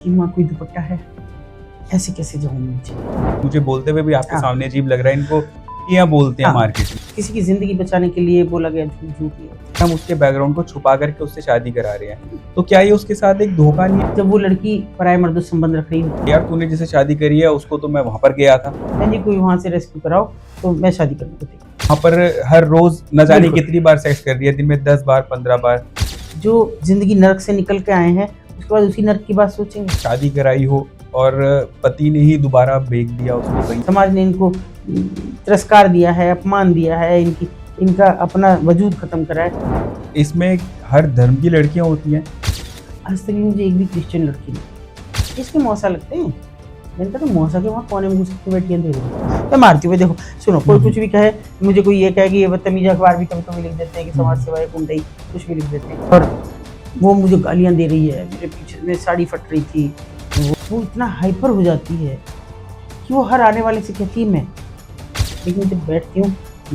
कि माँ कोई दुपट्टा है, ऐसे कैसे जाऊँ नीचे। मुझे बोलते हुए भी आपके हाँ। सामने अजीब लग रहा है। इनको क्या बोलते हैं हाँ। मार्केट में। किसी की ज़िंदगी बचाने के लिए बोला गया झूठ ही है। हम उसके बैकग्राउंड को छुपा करके उससे शादी करा रहे हैं, तो क्या ये उसके साथ एक धोखा नहीं है? जब वो लड़की पराये मर्दों से संबंध रख रही हो, यार तूने जिससे शादी करी है उसको तो मैं वहाँ पर गया था। बहन जी कोई वहाँ से रेस्क्यू कराओ तो मैं शादी करने को तैयार। वहाँ पर हर रोज न जाने बिल्कुल। कितनी बार सेक्स कर रही है, दिन में 10 बार 15 बार। जो ज़िंदगी नर्क से निकल के आए हैं, उसके बाद उसी नर्क की बात सोचेंगे। शादी कराई हो और पति ने ही दोबारा बेच दिया उसको कहीं। समाज ने इनको तिरस्कार दिया है, अपमान दिया है, इनका अपना वजूद खत्म करा है। इसमें हर धर्म की लड़कियां होती हैं। आज तक मुझे एक भी क्रिश्चियन लड़की नहीं। इसके मौसा लगते हैं। मैंने कहा तो मौसा के वहाँ कोने में घुस के बैठी है, देखो मैं मारती हुई। देखो सुनो, कोई कुछ भी कहे, मुझे कोई ये कहे कि ये बदतमीज, अखबार भी कभी कभी लिख देते हैं कि समाज सेवा कुंडई, कुछ भी लिख देते हैं। और वो मुझे गालियाँ दे रही है, मेरे पीछे में साड़ी फट रही थी। वो इतना हाइपर हो जाती है कि वो हर आने वाले से कहती है मैं। लेकिन जब बैठती हूँ,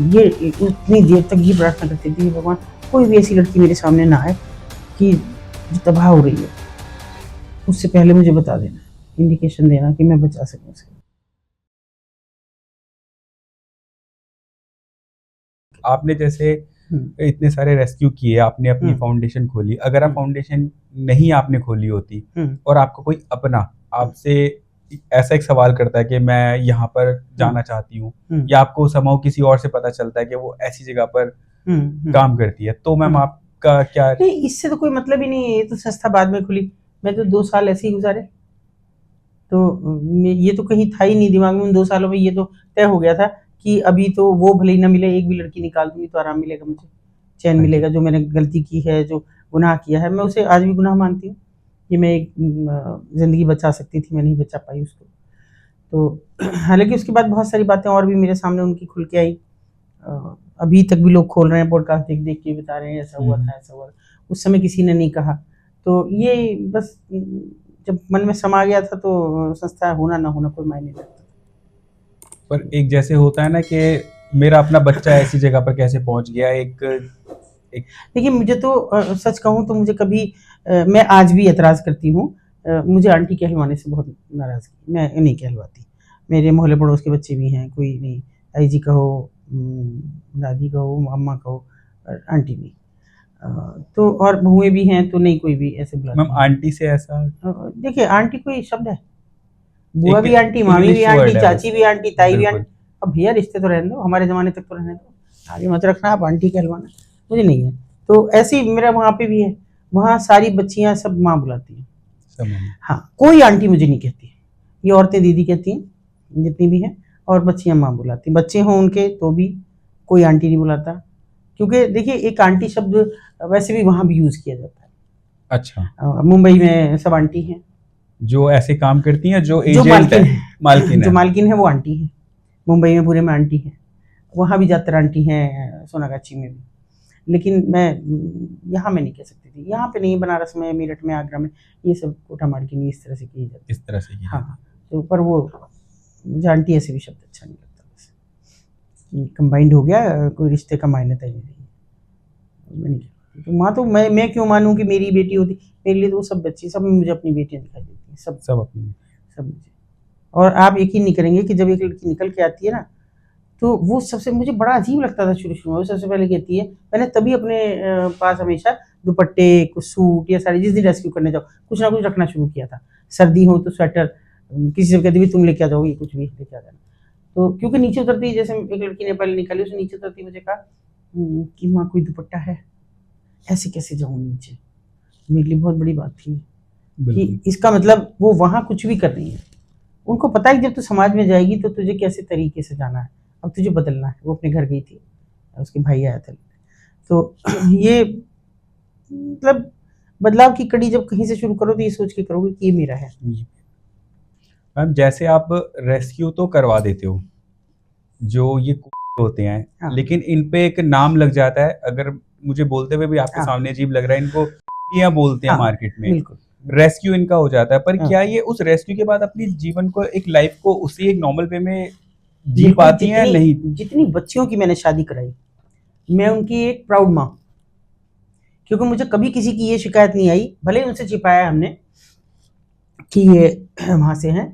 ये उतनी देर तक ये प्रार्थना करती थी, भगवान कोई भी ऐसी लड़की मेरे सामने ना आए कि जो तबाह हो रही है, उससे पहले मुझे बता देना, इंडिकेशन देना कि मैं बचा सकूं उसे। आपने जैसे इतने सारे रेस्क्यू किए, आपने अपनी फाउंडेशन खोली। अगर आप फाउंडेशन नहीं आपने खोली होती और आपको कोई अपना आपसे ऐसा एक सवाल करता है कि मैं यहाँ पर जाना चाहती हूँ, या आपको समाव किसी और से पता चलता है कि वो ऐसी जगह पर काम करती है, तो मैम आपका क्या? नहीं, इससे तो कोई मतलब ही नहीं है। ये तो संस्था बाद में खुली, मैं तो 2 साल ऐसे ही गुजारे। तो ये तो कहीं था ही नहीं दिमाग में। उन 2 सालों में ये तो तय हो गया था कि अभी तो वो भले ही ना मिले, एक भी लड़की निकाल दूंगी तो आराम मिलेगा, मुझे चैन मिलेगा। जो मैंने गलती की है, जो गुनाह किया है, मैं उसे आज भी गुनाह मानती हूँ कि मैं एक ज़िंदगी बचा सकती थी, मैं नहीं बचा पाई उसको। तो हालांकि उसके बाद बहुत सारी बातें और भी मेरे सामने उनकी खुल के आई। अभी तक भी लोग खोल रहे हैं पॉडकास्ट, देख देख के बता रहे हैं ऐसा हुआ था, ऐसा हुआ था। उस समय किसी ने नहीं कहा। तो ये बस जब मन में समा गया था तो संस्था होना ना होना कोई मायने नहीं रखता। पर एक जैसे होता है ना कि मेरा अपना बच्चा ऐसी जगह पर कैसे पहुंच गया, एक देखिए मुझे तो सच कहूँ तो मुझे कभी मैं आज भी एतराज़ करती हूँ। मुझे आंटी कहलवाने से बहुत नाराज़गी, मैं नहीं कहलवाती। मेरे मोहल्ले पड़ोस के बच्चे भी हैं, कोई नहीं। ताई जी कहो, दादी कहो, अम्मा कहो, आंटी नहीं। तो और बहुएँ भी हैं तो नहीं कोई भी ऐसे बुलाती। मैम आंटी से ऐसा देखिए आंटी कोई शब्द है। बुआ भी आंटी, मामी भी इंग्लिश आंटी, वर्ड है चाची भी आंटी, ताई भी बिल्कुल। आंटी। अब भैया रिश्ते तो रहने दो, हमारे ज़माने तक तो रहने दो। आगे मत रखना आप आंटी कहलवाना, मुझे नहीं है। तो ऐसे ही मेरा वहाँ पे भी है, वहाँ सारी बच्चियाँ सब माँ बुलाती हैं। हाँ, कोई आंटी मुझे नहीं कहती। ये औरतें दीदी कहती हैं जितनी भी हैं, और बच्चियाँ माँ बुलाती हैं। बच्चे हों उनके तो भी कोई आंटी नहीं बुलाता, क्योंकि देखिए एक आंटी शब्द वैसे भी वहाँ भी यूज़ किया जाता है। अच्छा, मुंबई में सब आंटी हैं जो ऐसे काम करती हैं, जो जो एजेंट मालकिन है, है, जो मालकिन है वो आंटी है। मुंबई में पूरे में आंटी है, वहाँ भी ज़्यादातर आंटी हैं, सोनागाछी में भी। लेकिन मैं यहाँ में नहीं कह सकती थी, यहाँ पे नहीं, बनारस में, मेरठ में, आगरा में ये सब कोठा मालकिन इस तरह से की जाती है। इस तरह से की हाँ, तो पर वो मुझे आंटी ऐसे भी शब्द अच्छा नहीं लगता, बस कि कंबाइंड हो गया, कोई रिश्ते का मायने नहीं रही। मैं नहीं कहती तो माँ, तो मैं क्यों मानूँ कि मेरी बेटी होती। मेरे लिए तो वो सब बच्ची, सब में मुझे अपनी बेटियाँ दिखाई देती हैं, सब अपनी सब मुझे। और आप यकीन नहीं करेंगे कि जब एक लड़की निकल के आती है ना, तो वो सबसे मुझे बड़ा अजीब लगता था शुरू-शुरू में। वो सबसे पहले कहती है, मैंने तभी अपने पास हमेशा दुपट्टे, कुछ सूट या साड़ी, जिस दिन रेस्क्यू करने जाओ, कुछ ना कुछ रखना शुरू किया था। सर्दी हो तो स्वेटर, किसी से कहती भी तुम लेके आ जाओगी, कुछ भी लेके आ जाना। तो क्योंकि नीचे उतरती, जैसे एक लड़की ने पहले निकाली, उसने नीचे उतरती मुझे कहा कि माँ कोई दुपट्टा है, ऐसे कैसे जाऊँ नीचे। मेरे लिए बहुत बड़ी बात थी कि इसका मतलब वो वहाँ कुछ भी कर रही है। उनको पता है कि जब तू समाज में जाएगी तो तुझे कैसे तरीके से जाना है, अब तुझे बदलना है। वो अपने घर गई थी, उसके भाई आया था। तो ये मतलब बदलाव की कड़ी जब कहीं से शुरू करो तो ये सोच के करोगे कि ये मेरा है। मैम जैसे आप रेस्क्यू तो करवा देते हो, जो ये होते हैं, हाँ। लेकिन इन पे एक नाम लग जाता है। अगर मुझे बोलते हुए भी आपके हाँ। सामने अजीब लग रहा है, इनको क्या बोलते हैं हाँ, मार्केट में, बिल्कुल। रेस्क्यू इनका हो जाता है। पर हाँ। क्या ये उस रेस्क्यू के बाद अपनी जीवन को, एक लाइफ को उसी एक नॉर्मल वे में जी बिल्कुल, पाती हैं? नहीं। जितनी बच्चियों की मैंने शादी कराई, मैं उनकी एक प्राउड माँ, क्योंकि मुझे कभी किसी की ये शिकायत नहीं आई, भले ही उनसे छिपाया हमने कि ये वहाँ से हैं,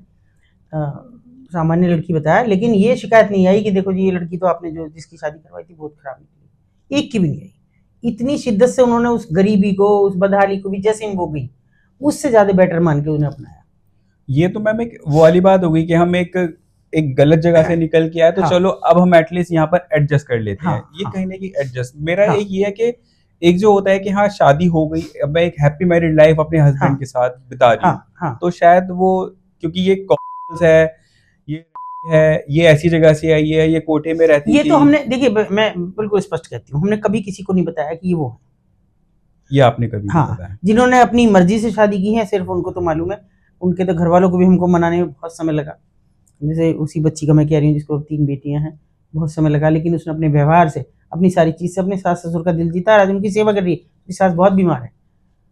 सामान्य लड़की बताया, लेकिन ये शिकायत नहीं आई कि देखो जी ये लड़की तो आपने जो जिसकी शादी करवाई थी बहुत खराब निकली, एक की भी नहीं आई। इतनी शिद्दत से उन्होंने उस गरीबी को, उस बदहाली को भी जैसे वो गई, उससे ज्यादा बेटर मान के उन्हें अपनाया। ये तो मैम एक वो वाली बात हो गई कि हम एक गलत जगह से निकल के आए, तो हाँ। चलो अब हम एटलीस्ट यहाँ पर एडजस्ट कर लेते हैं। हाँ, ये हाँ। कहीं ना कहीं एडजस्ट, मेरा हाँ। एक ये है कि एक जो होता है कि हाँ शादी हो गई, अब मैं एक हैप्पी मैरिड लाइफ अपने हस्बैंड हाँ। के साथ बिता रही हूँ, हाँ। हाँ। तो शायद वो, क्योंकि ये कॉलेज ये ऐसी जगह से आई है, ये कोटे में रहती ये थी, तो हमने देखिए, मैं बिल्कुल स्पष्ट कहती हूँ, हमने कभी किसी को नहीं बताया कि ये वो है। ये आपने कभी नहीं हाँ, बताया। जिन्होंने अपनी मर्जी से शादी की है सिर्फ उनको तो मालूम है। उनके तो घर वालों को भी हमको मनाने में बहुत समय लगा। जैसे उसी बच्ची का मैं कह रही हूँ जिसको 3 बेटियां हैं, बहुत समय लगा, लेकिन उसने अपने व्यवहार से, अपनी सारी चीज़ से अपने सास ससुर का दिल जीता, आज उनकी सेवा कर रही है। उसकी सास बहुत बीमार है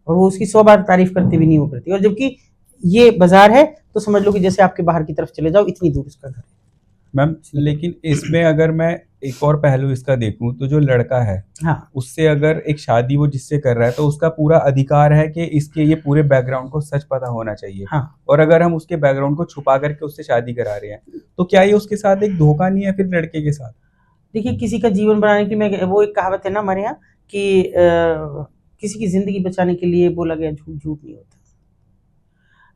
और वो उसकी 100 बार तारीफ करते भी नहीं वो करती, और जबकि ये बाजार है तो समझ लो कि जैसे आपके बाहर की तरफ चले जाओ, इतनी दूर उसका घर है। मैम लेकिन इसमें अगर मैं एक और पहलू इसका देखूं, तो जो लड़का है हाँ, उससे अगर एक शादी वो जिससे कर रहा है, तो उसका पूरा अधिकार है कि इसके ये पूरे बैकग्राउंड को सच पता होना चाहिए। हाँ। और अगर हम उसके बैकग्राउंड को छुपा करके उससे शादी करा रहे हैं, तो क्या ये उसके साथ एक धोखा नहीं है फिर लड़के के साथ? देखिए, किसी का जीवन बनाने के लिए, मैं वो एक कहावत है ना हमारे यहाँ कि किसी की जिंदगी बचाने के लिए बोला गया झूठ झूठ नहीं होता।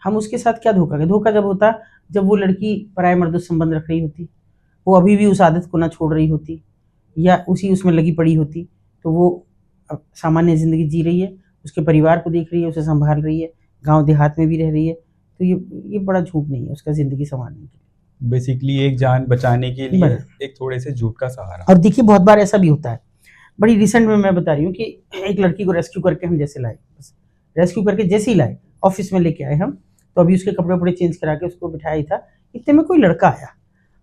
हम उसके साथ क्या धोखा करें? धोखा जब होता जब वो लड़की पराये मर्दों से संबंध रख रही होती, वो अभी भी उस आदत को ना छोड़ रही होती, या उसी उसमें लगी पड़ी होती, तो वो सामान्य ज़िंदगी जी रही है, उसके परिवार को देख रही है, उसे संभाल रही है, गांव देहात में भी रह रही है, तो ये बड़ा झूठ नहीं है उसका ज़िंदगी संवारने के लिए। बेसिकली एक जान बचाने के लिए बस। एक थोड़े से झूठ का सहारा। और देखिए बहुत बार ऐसा भी होता है, बड़ी रिसेंट में मैं बता रही हूँ कि एक लड़की को रेस्क्यू करके हम जैसे लाए, बस रेस्क्यू करके जैसे ही लाए, ऑफिस में लेके आए हम, तो अभी उसके कपड़े वपड़े चेंज करा के उसको बिठाया ही था, इतने में कोई लड़का आया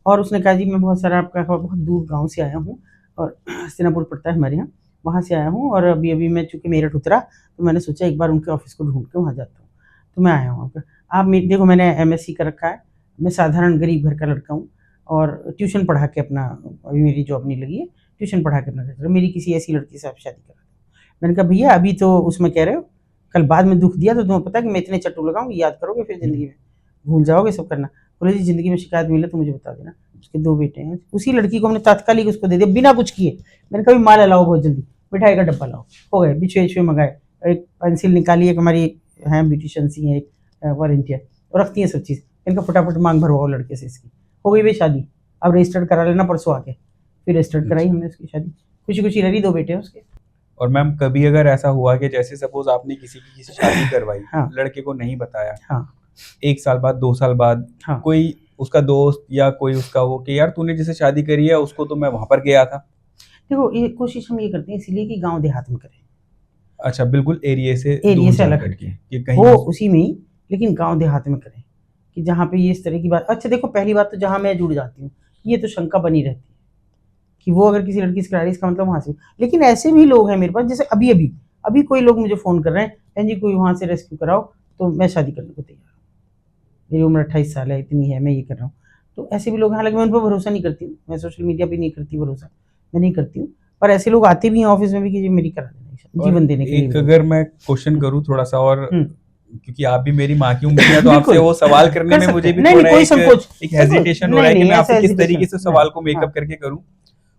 और उसने कहा जी मैं बहुत सारा आपका बहुत दूर गांव से आया हूँ, और हस्तिनापुर पड़ता है हमारे यहाँ, वहाँ से आया हूँ, और अभी अभी मैं चूँकि मेरठ उतरा तो मैंने सोचा एक बार उनके ऑफिस को ढूंढ के वहाँ जाता हूँ, तो मैं आया हूँ आपका। आप देखो मैंने MSc कर रखा है, मैं साधारण गरीब घर का लड़का हूँ, और ट्यूशन पढ़ा के अपना, अभी मेरी जॉब नहीं लगी है, ट्यूशन पढ़ा के अपना घर, मेरी किसी ऐसी लड़की से आप शादी करा दो। मैंने कहा भैया अभी तो उसमें कह रहे हो, कल बाद में दुख दिया तो तुम्हें पता है कि मैं इतने चट्टू लगाऊंगी, याद करोगे फिर ज़िंदगी में, भूल जाओगे सब करना। बोले जी ज़िंदगी में शिकायत मिले तो मुझे बता देना। उसके 2 बेटे हैं, उसी लड़की को हमने तात्कालिक उसको दे दिया बिना कुछ किए। मैंने कहा माला लाओ बहुत जल्दी, मिठाई का डब्बा लाओ, हो गए, बिछुए छुए मंगाए, एक पेंसिल निकाली, एक हमारी हैं ब्यूटिशियन सी हैं, एक वॉलंटियर, और रखती हैं सब चीज़। इनका फटाफट मांग भरवाओ लड़के से इसकी, हो गई भाई शादी, अब रजिस्टर्ड करा लेना परसों आके। फिर रजिस्टर्ड कराई हमने उसकी शादी, खुशी खुशी रही, 2 बेटे हैं उसके। और मैम कभी अगर ऐसा हुआ कि जैसे सपोज आपने किसी शादी करवाई, हाँ। लड़के को नहीं बताया, हाँ। 1 साल बाद 2 साल बाद हाँ। कोई उसका दोस्त या कोई उसका वो कि यार तूने जिसे शादी करी है उसको तो मैं वहां पर गया था। देखो ये कोशिश हम ये करते हैं इसीलिए कि गांव देहात में करें। अच्छा, बिल्कुल एरिया से एरिया दूर से जा अलग करके हटके कि कहीं हो उसी में ही, लेकिन गांव देहात में करें कि जहाँ पे ये इस तरह की बात। अच्छा देखो पहली बात तो जहाँ मैं जुड़ जाती हूँ, ये तो शंका बनी रहती है कि वो अगर किसी लड़की से करा रही, इसका मतलब वहाँ से। लेकिन ऐसे भी लोग हैं मेरे पास, जैसे अभी अभी अभी कोई लोग मुझे फ़ोन कर रहे हैं, बहन जी कोई वहाँ से रेस्क्यू कराओ तो मैं शादी करने को तैयार हूँ, मेरी उम्र 28 साल है, इतनी है, मैं ये कर रहा हूँ। तो ऐसे भी लोग हैं, हालांकि मैं उन पर भरोसा नहीं करती हूँ, मैं सोशल मीडिया पे नहीं करती भरोसा, मैं नहीं करती हूँ, पर ऐसे लोग आते भी हैं ऑफिस में भी कि जी मेरी करा देना, जीवन देने के लिए। एक अगर मैं क्वेश्चन करूँ थोड़ा सा, और क्योंकि आप भी मेरी माँ की उम्र है, तो आपसे बिल्कुल, वो सवाल करने कर में सकते मुझे हैं। भी नहीं, थोड़ा कोई संकोच, एक हेजिटेशन हो रहा है कि नहीं, मैं ऐसा आपसे किस hesitation, तरीके से सवाल को हाँ। मेकअप करके करूँ।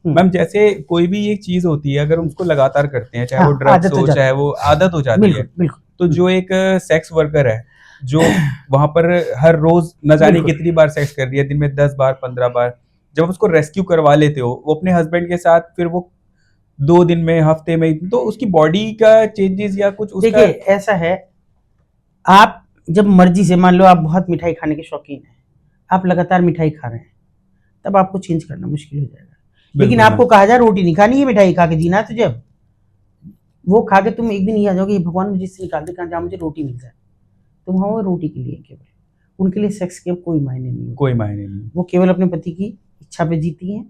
मैम जैसे कोई भी एक चीज होती है, अगर हम उसको लगातार करते हैं, चाहे वो हाँ, ड्रग्स आदत हो हो, जाती चाहे है। वो आदत हो जाती है, बिल्कुल, बिल्कुल। तो जो एक सेक्स वर्कर है जो वहां पर हर रोज न जाने बिल्कुल। कितनी बार सेक्स कर रही है, दिन में 10 बार 15 बार, जब उसको रेस्क्यू करवा लेते हो वो अपने हस्बैंड के साथ, फिर वो 2 दिन में, हफ्ते में, तो उसकी बॉडी का चेंजेस या कुछ उसका। देखिए ऐसा है, आप जब मर्जी से, मान लो आप बहुत मिठाई खाने के शौकीन हैं, आप लगातार मिठाई खा रहे हैं, तब आपको चेंज करना मुश्किल हो जाएगा। लेकिन बिल्कुल आपको कहा जाए रोटी नहीं खानी है, मिठाई खा के जीना है तुझे, अब वो खा के तुम एक दिन ये आ जाओगे भगवान मुझे इससे निकाल दे, कहाँ जहाँ मुझे रोटी मिल जाए। तुम हो रोटी के लिए केवल, उनके लिए सेक्स के कोई मायने नहीं, कोई मायने नहीं। वो केवल अपने पति की इच्छा पे जीती हैं।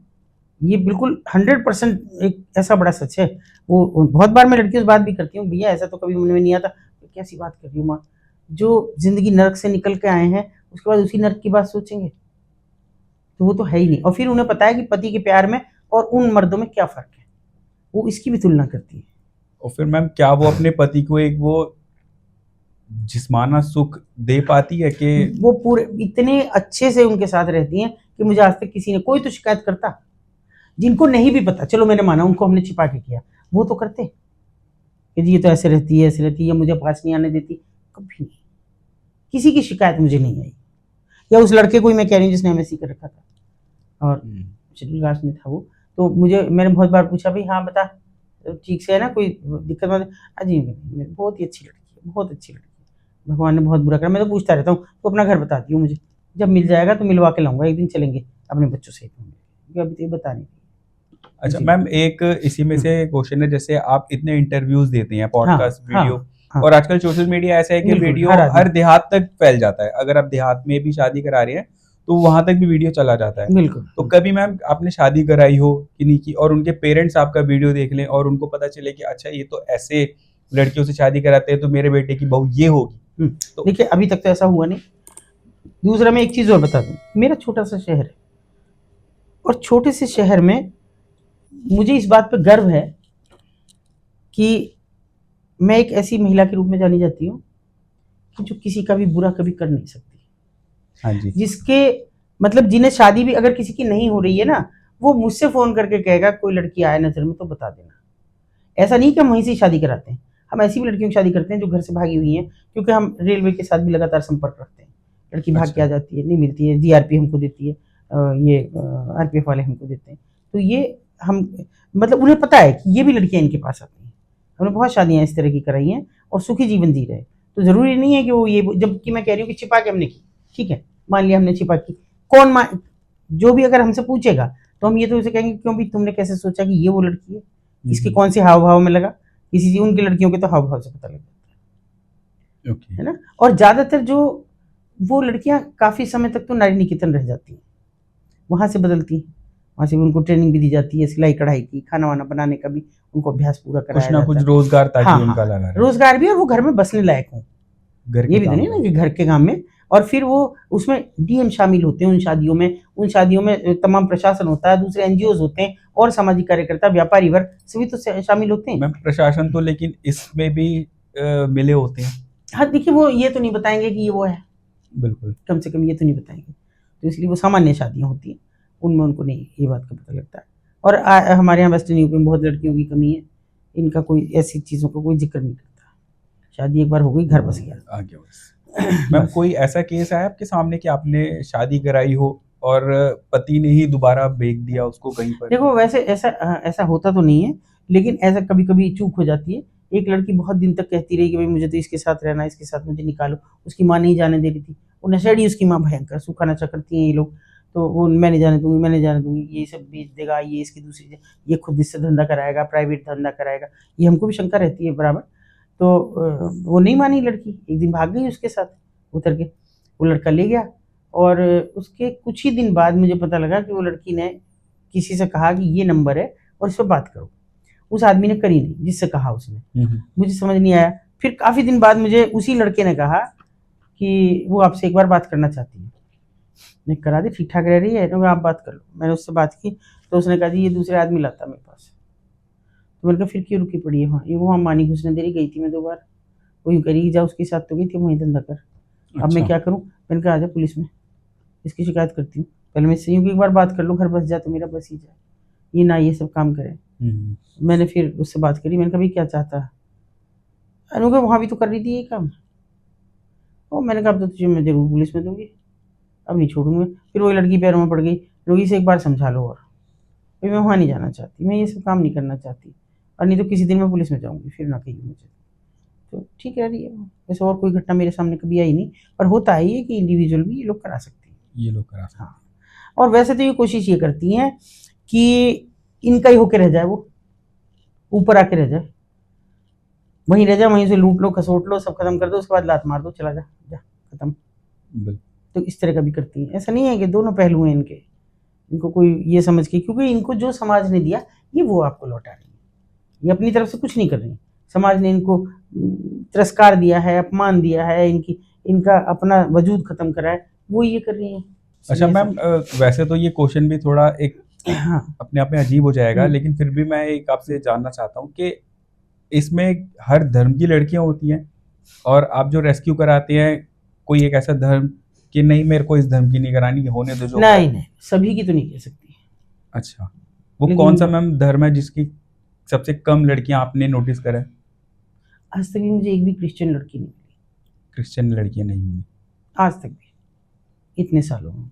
ये बिल्कुल 100% एक ऐसा बड़ा सच है। वो बहुत बार मैं लड़कियों से बात भी करती हूँ, भैया ऐसा तो कभी मन में नहीं आता, तो कैसी बात कर रही हूँ माँ, जो जिंदगी नर्क से निकल के आए हैं उसके बाद उसी नर्क की बात सोचेंगे, तो वो तो है ही नहीं। और फिर उन्हें पता है कि पति के प्यार में और उन मर्दों में क्या फ़र्क है, वो इसकी भी तुलना करती है। और फिर मैम क्या वो अपने पति को एक वो जिस्माना सुख दे पाती है कि वो पूरे इतने अच्छे से उनके साथ रहती हैं कि मुझे आज तक किसी ने कोई तो शिकायत करता, जिनको नहीं भी पता, चलो मैंने माना उनको हमने छिपा के किया, वो तो करते कि जी ये तो ऐसे रहती है, ऐसे रहती है, मुझे पास नहीं आने देती, कभी नहीं, किसी की शिकायत मुझे नहीं आई। या उस लड़के को ही मैं कह रही हूँ जिसने एमएससी कर रखा था और शेड्यूल कास्ट में था वो, तो मुझे मैंने बहुत बार पूछा भाई हाँ बता ठीक से है ना, कोई दिक्कत मत, अजी बहुत ही अच्छी लड़की है, बहुत अच्छी लड़की है, भगवान ने बहुत बुरा करा। मैं तो पूछता रहता हूँ तो अपना घर बताती हूँ, मुझे जब मिल जाएगा तो मिलवा के लाऊंगा, एक दिन चलेंगे अपने बच्चों से, क्योंकि अभी तो ये बता नहीं। अच्छा मैम, एक इसी में से क्वेश्चन है, जैसे आप इतने इंटरव्यूज देते हैं, पॉडकास्ट, वीडियो, और आजकल सोशल मीडिया ऐसा है कि वीडियो हर देहात तक फैल जाता है, अगर आप देहात में भी शादी करा रहे हैं तो वहां तक भी वीडियो चला जाता है। बिल्कुल। तो कभी मैम आपने शादी कराई हो कि नहीं की, और उनके पेरेंट्स आपका वीडियो देख लें और उनको पता चले कि अच्छा ये तो ऐसे लड़कियों से शादी कराते हैं, तो मेरे बेटे की बहू ये होगी। तो देखिए अभी तक तो ऐसा हुआ नहीं। दूसरा मैं एक चीज और बता दूं, मेरा छोटा सा शहर है और छोटे से शहर में मुझे इस बात पर गर्व है कि मैं एक ऐसी महिला के रूप में जानी जाती हूँ कि जो किसी का भी बुरा कभी कर नहीं सकती। हाँ जी। जिसके मतलब जिन्हें शादी भी अगर किसी की नहीं हो रही है ना, वो मुझसे फोन करके कहेगा कोई लड़की आए नजर में तो बता देना। ऐसा नहीं कि हम वहीं से शादी कराते हैं, हम ऐसी भी लड़कियों की शादी करते हैं जो घर से भागी हुई हैं, क्योंकि हम रेलवे के साथ भी लगातार संपर्क रखते हैं। लड़की भाग के आ जाती है, नहीं मिलती है, जीआरपी हमको देती है, ये आरपीएफ वाले हमको देते हैं, तो ये हम मतलब उन्हें पता है कि ये भी लड़कियां इनके पास आती हैं। हमने बहुत शादियां इस तरह की कराई हैं और सुखी जीवन जी रहे हैं। तो जरूरी नहीं है कि वो ये, जबकि मैं कह रही हूँ कि छिपा के हमने की, ठीक है मान लिया हमने छिपा की, जो भी अगर हमसे पूछेगा तो हम ये तो उसे कहेंगे क्यों भी तुमने कैसे सोचा कि ये वो लड़की है, इसके कौन से हाव भाव में लगा, किसी उनकी लड़कियों के तो हाव भाव से पता लग जाता okay. है ना। और ज्यादातर जो वो लड़कियां काफी समय तक तो नारी निकेतन रह जाती हैं, वहां से बदलती हैं, वहां से उनको ट्रेनिंग भी दी जाती है, सिलाई कढ़ाई की, खाना वाना बनाने का भी उनको अभ्यास पूरा कराया कुछ ना कुछ रोजगार ताकि उनका लगा रहे, रोजगार भी, और वो घर में बसने लायक हो, ये भी तो नहीं ना कि घर के काम में। और फिर वो उसमें डीएम शामिल होते हैं उन शादियों में तमाम प्रशासन होता है, दूसरे एनजीओ होते हैं और सामाजिक कार्यकर्ता, व्यापारी वर्ग सभी तो शामिल होते हैं। मैम प्रशासन तो लेकिन इसमें भी मिले होते हैं। हाँ देखिए वो ये तो नहीं बताएंगे कि ये वो है, बिल्कुल, कम से कम ये तो नहीं बताएंगे, तो इसलिए वो सामान्य शादियां होती हैं, उनमें उनको नहीं ये बात का पता लगता है। और हमारे यहाँ वेस्टर्न यूपी में बहुत लड़कियों की कमी है, इनका कोई ऐसी चीज़ों का कोई जिक्र नहीं करता, शादी एक बार हो गई घर बस गया, आगे बस। मैम कोई ऐसा केस आया आपके सामने कि आपने शादी कराई हो और पति ने ही दोबारा बेच दिया उसको कहीं पर? देखो वैसे ऐसा होता तो नहीं है, लेकिन ऐसा कभी कभी चूक हो जाती है। एक लड़की बहुत दिन तक कहती रही कि भाई मुझे तो इसके साथ रहना है, इसके साथ मुझे निकालो, उसकी माँ नहीं जाने दे रही थी, वो नशेड़ी उसकी माँ भयंकर सूखा नशा करती हैं ये लोग, तो वो मैं नहीं जाने दूंगी, मैं नहीं जाने दूंगी, ये सब बेच देगा, ये इसकी दूसरी, ये खुद इससे धंधा कराएगा, प्राइवेट धंधा कराएगा, ये हमको भी शंका रहती है बराबर। तो वो नहीं मानी लड़की, एक दिन भाग गई उसके साथ उतर के, वो लड़का ले गया और उसके कुछ ही दिन बाद मुझे पता लगा कि वो लड़की ने किसी से कहा कि ये नंबर है और इस पर बात करो। उस आदमी ने करी नहीं जिससे कहा उसने, मुझे समझ नहीं आया। फिर काफ़ी दिन बाद मुझे उसी लड़के ने कहा कि वो आपसे एक बार बात करना चाहती है। मैं करा दी, ठीक ठाक रह रही है, तो आप बात कर लो। मैंने उससे बात की तो उसने कहा जी ये दूसरे आदमी लाता मेरे पास। तो मैंने कहा फिर क्यों रुकी पड़ी है वहाँ, ये वहाँ मानी घुसने दे रही, गई थी मैं 2 बार, वो यूँ करी जा उसके साथ तो गई थी, वहीं धंधा कर। अब मैं क्या करूँ, मैंने कहा आ जा पुलिस में, इसकी शिकायत करती हूँ, पहले मैं इससे यूँ एक बार बात कर लूँ, घर बस जाए तो मेरा बस ही जाए, ये ना ये सब काम करे। मैंने फिर उससे बात करी, मैंने कहा भाई क्या चाहता है, अनु वहाँ भी तो कर रही थी ये काम, और मैंने कहा अब तो तुझे मैं जरूर पुलिस में दूंगी, अब नहीं छोड़ूंगा। फिर वही लड़की पैरों में पड़ गई, रोगी से एक बार समझा लो, और भाई मैं वहाँ नहीं जाना चाहती, मैं ये सब काम नहीं करना चाहती, और नहीं तो किसी दिन मैं पुलिस में जाऊँगी, फिर ना कहिए मुझे। तो ठीक रह रही है, वैसे और कोई घटना मेरे सामने कभी आई नहीं, पर होता है ये कि इंडिविजुअल भी ये लोग करा सकते हैं, ये लोग करा सकते हैं। हाँ, और वैसे तो ये कोशिश ये करती हैं कि इनका ही होके रह जाए, वो ऊपर आके रह जाए, वहीं रह जाए, वहीं से लूट लो, खसोट लो, सब खत्म कर दो, उसके बाद लात मार दो, चला जा जा खत्म। तो इस तरह का भी करती हैं। ऐसा नहीं है कि दोनों पहलू हैं इनके, इनको कोई ये समझ के, क्योंकि इनको जो समाज ने दिया ये वो आपको लौटा रही है, ये अपनी तरफ से कुछ नहीं कर रही, समाज ने इनको तिरस्कार दिया है, अपमान दिया है, इनका अपना वजूद खत्म करा है, वो ये कर रही है। अच्छा मैम, वैसे तो ये क्वेश्चन भी थोड़ा एक अपने आप में अजीब हो जाएगा, लेकिन फिर भी मैं एक आपसे जानना चाहता हूँ कि इसमें हर धर्म की लड़कियां होती हैं और आप जो रेस्क्यू कराते हैं, कोई एक ऐसा धर्म कि नहीं मेरे को इस धर्म की नहीं करानी, होने दो जो हो रहा है? नहीं, सभी की तो नहीं कह सकती। अच्छा, वो लेकिन कौन सा मैम धर्म है जिसकी सबसे कम लड़कियां आपने नोटिस करा है? आज तक भी मुझे एक भी क्रिश्चियन लड़की नहीं मिली, क्रिश्चियन लड़कियां नहीं मिली? आज तक भी, इतने सालों में।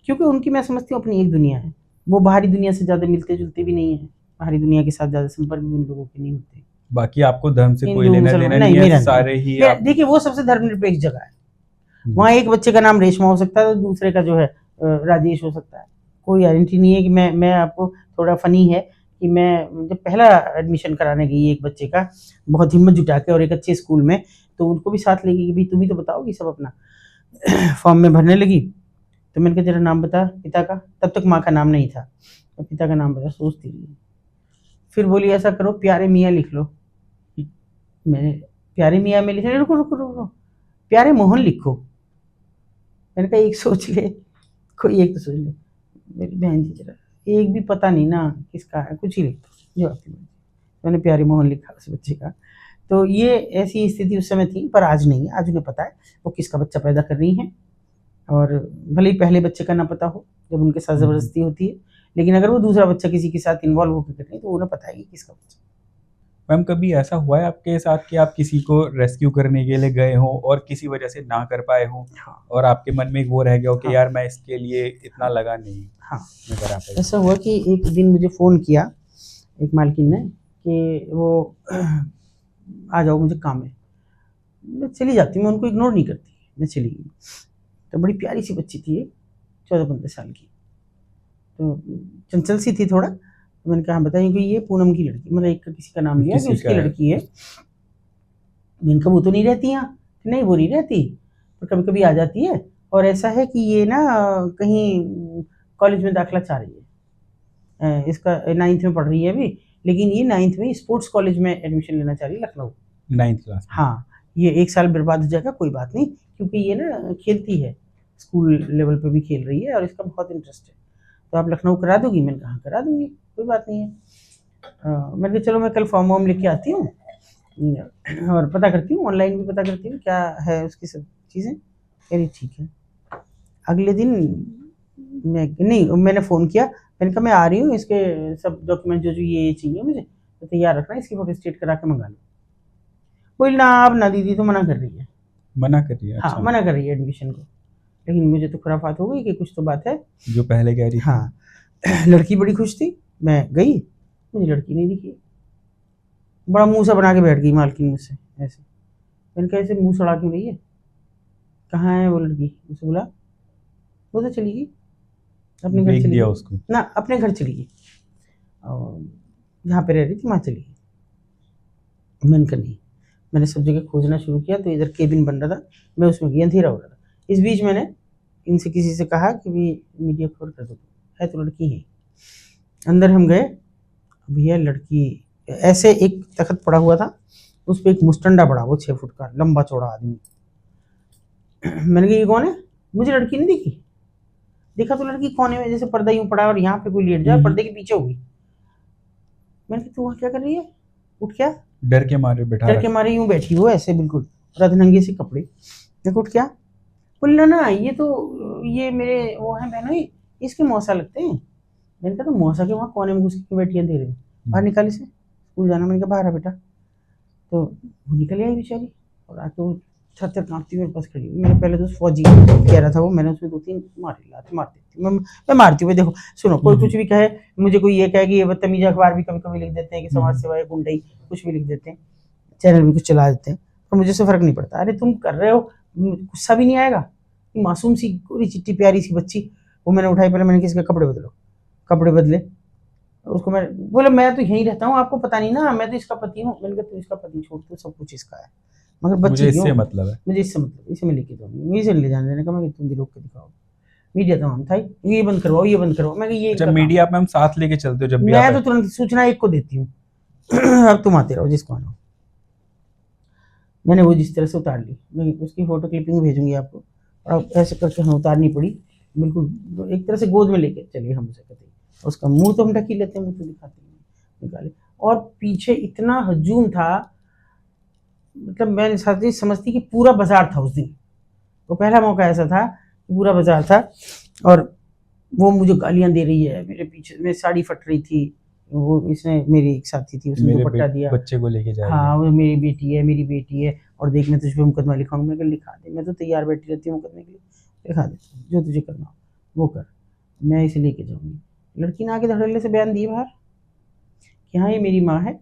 क्योंकि उनकी मैं समझती हूँ अपनी एक दुनिया है, वो बाहरी दुनिया से ज़्यादा मिलते जुलते भी नहीं है, बाहरी दुनिया के साथ ज़्यादा संपर्क भी उन लोगों के नहीं होते। बाकी आपको धर्म से कोई हिंदू लेना मुसलमान देना नहीं, नहीं मेरा है, नहीं। सारे ही आप। देखिए वो सबसे धर्मनिरपेक्ष जगह है, वहाँ एक बच्चे का नाम रेशमा हो सकता है तो दूसरे का जो है राजेश हो सकता है, कोई गारंटी नहीं है कि मैं आपको थोड़ा फनी है कि मैं जब पहला एडमिशन कराने गई एक बच्चे का बहुत हिम्मत जुटा के और एक अच्छे स्कूल में, तो उनको भी साथ ले गई कि भाई तुम ही तो बताओगी सब अपना फॉर्म में भरने लगी। तो मैंने कहा तेरा नाम बता पिता का, तब तक माँ का नाम नहीं था, तो पिता का नाम बता, सोचती रही। फिर बोली ऐसा करो प्यारे मियाँ लिख लो। मैंने प्यारे मियाँ में लिखा, रुको रुको रुको, प्यारे मोहन लिखो। मैंने कहा एक सोच ले, कोई एक तो सोच ले। मेरी बहन जी जरा एक भी पता नहीं ना किसका है, कुछ ही लिख दो जो आपकी मर्जी। मैंने प्यारे मोहन लिखा उस बच्चे का। तो ये ऐसी स्थिति उस समय थी, पर आज नहीं है, आज उन्हें पता है वो किसका बच्चा पैदा कर रही हैं, और भले ही पहले बच्चे का ना पता हो जब उनके साथ ज़बरदस्ती होती है, लेकिन अगर वो दूसरा बच्चा किसी के साथ इन्वॉल्व होकर कर रहे हैं तो उन्हें पता है कि किसका बच्चा। मैम कभी ऐसा हुआ है आपके साथ कि आप किसी को रेस्क्यू करने के लिए गए हो और किसी वजह से ना कर पाए हो, हाँ और आपके मन में एक वो रह गया हो कि हाँ यार मैं इसके लिए इतना लगा नहीं, हाँ, मैं करा पाई? ऐसा हुआ कि एक दिन मुझे फ़ोन किया एक मालकिन ने कि वो आ जाओ मुझे काम है। मैं चली जाती हूँ, मैं उनको इग्नोर नहीं करती, मैं चली गई। तो बड़ी प्यारी सी बच्ची थी ये, 14-15 साल की, तो चंचल सी थी थोड़ा। तो मैंने कहा हाँ बताइए कि ये पूनम की लड़की, मतलब एक किसी का नाम लिया कि किसी उसकी का है? लड़की है। मैंने कहा वो तो नहीं रहती यहाँ, नहीं वो नहीं रहती, पर कभी कभी आ जाती है, और ऐसा है कि ये ना कहीं कॉलेज में दाखिला चाह रही है, इसका 9th में पढ़ रही है अभी, लेकिन ये 9th में स्पोर्ट्स कॉलेज में एडमिशन लेना चाह रही है लखनऊ। 9th क्लास में? हाँ, ये 1 साल बर्बाद हो जाएगा, कोई बात नहीं, क्योंकि ये ना खेलती है, स्कूल लेवल पे भी खेल रही है और इसका बहुत इंटरेस्ट है, तो आप लखनऊ करा दोगी? मैंने कहा करा दूंगी, कोई बात नहीं है। मैंने कहा चलो मैं कल फॉर्म वॉर्म लेके आती हूँ और पता करती हूँ, ऑनलाइन भी पता करती हूँ क्या है उसकी सब चीज़ें। कह रही ठीक है। अगले दिन मैंने फ़ोन किया, मैंने कहा मैं आ रही हूँ, इसके सब डॉक्यूमेंट जो जो ये चाहिए मुझे तो तैयार रखना, इसकी फोटो स्टेट करा के मंगा लो। बोली ना आप ना दीदी तो मना कर रही है। मना कर दिया? हाँ अच्छा, मना कर रही है एडमिशन को, लेकिन मुझे तो खुराफात हो गई कि कुछ तो बात है। जो पहले कह रही थी। हाँ लड़की बड़ी खुश थी, मैं गई, मुझे लड़की नहीं दिखी, बड़ा मुंह सा बना के बैठ गई मालकिन मुझसे ऐसे। मैंने कहा ऐसे मुंह सड़ा क्यों रही है, कहाँ है वो लड़की? मुझसे बोला वो तो चली गई अपने घर देख चली दिया गई उसको? ना, अपने घर चली गई, और जहाँ पे रह रही थी वहाँ चली गई। मैंने कहा नहीं, मैंने सब जगह खोजना शुरू किया, तो इधर केबिन बन रहा था, मैं उसमें गई, अंधेरा हो रहा था। इस बीच मैंने इनसे किसी से कहा कि भी मीडिया कवर कर दो, है तो लड़की है। अंदर हम गए, भैया लड़की ऐसे एक तख्त पड़ा हुआ था, उस पर एक मुस्टंडा पड़ा, वो 6 फुट का लंबा चौड़ा आदमी। मैंने कहा ये कौन है? मुझे लड़की नहीं दिखी, देखा तो लड़की कोने में जैसे पर्दा यूं पड़ा और यहाँ पे कोई लेट जाए, पर्दे के पीछे होगी। मैंने कहा तू वहाँ क्या कर रही है? उठ क्या? डर के मारे बैठा डर के रखा? मारे यूं बैठी हो ऐसे बिल्कुल, रधनंगे से कपड़े। देखो उठ क्या? बोल ना ये तो ये मेरे वो हैं बहनोई, इसके मौसा लगते हैं। मैंने कहा तो मौसा के वहाँ कोने में घुस के बैठी है अंधेरे में, बाहर निकाली से, स्कूल जाना। मैंने कहा बाहर आ बेटा, तो वो निकल आई बेचारी, और आके वो थर कांपती मेरे पास खड़ी हुई। मैंने पहले तो फौजी कह रहा था वो, मैंने उसमें 2-3 मारी, लात मार देती मैं मारती हूँ। देखो सुनो, कोई कुछ भी कहे, मुझे कोई ये कहे कि ये बदतमीजी, अखबार भी कभी कभी लिख देते हैं कि समाज सेवा या गुंडई, कुछ भी लिख देते हैं, चैनल भी कुछ चला देते हैं, पर मुझे से फर्क नहीं पड़ता। अरे तुम कर रहे हो, गुस्सा भी नहीं आएगा? मासूम सी गोरी चिट्टी प्यारी सी बच्ची, वो मैंने उठाई, पहले मैंने किसके कपड़े बदलो, कपड़े बदले, उसको मैं बोला मैं तो यहीं रहता हूँ, आपको पता नहीं ना, मैं तो इसका पति हूँ। मैंने कहा तू इसका पति छोड़, तो सब कुछ इसका है, मगर मुझे बच्ची क्यों? इससे मतलब है। मुझे इससे मतलब, इसे मैं लेके जाऊँगी, इसे ले जाने देने का। मैं तुम भी रोक के दिखाओ, मीडिया तमाम था, ये बंद करवाओ, ये बंद करवाओ। मैं ये अच्छा, मीडिया आप मैम साथ लेके चलते हो जब भी मैं आप? तो तुरंत सूचना एक को देती हूँ अब तुम आते रहो जिसको आना। मैंने वो जिस तरह से उतार ली, मैं उसकी फोटो क्लिपिंग भेजूंगी आपको, और ऐसे करके हमें उतारनी पड़ी, बिल्कुल एक तरह से गोद में लेके चलिए हम उसे कहते हैं। उसका मुंह तो हम ढक ही लेते हैं, मुंह तो दिखाते हैं, निकाले, और पीछे इतना हजूम था, मतलब मैंने साथी समझती कि पूरा बाजार था उस दिन। वो पहला मौका ऐसा था कि पूरा बाजार था और वो मुझे गालियां दे रही है मेरे पीछे, मेरी साड़ी फट रही थी। वो इसने मेरी एक साथी थी, उसने मेरे दुपट्टा दिया। बच्चे को लेके जा रही है। हाँ, वो मेरी बेटी है, मेरी बेटी है, और देख मैं तुझ पे मुकदमा लिखाऊंगा। मैं कहा लिखा दे, मैं तो तैयार बैठी रहती हूँ मुकदमे के लिए। लिखा दे, जो तुझे करना हो वो कर, मैं इसे लेके जाऊंगी। लड़की ने आके धड़ल्ले से बयान दिए बाहर कि हाँ ये मेरी माँ है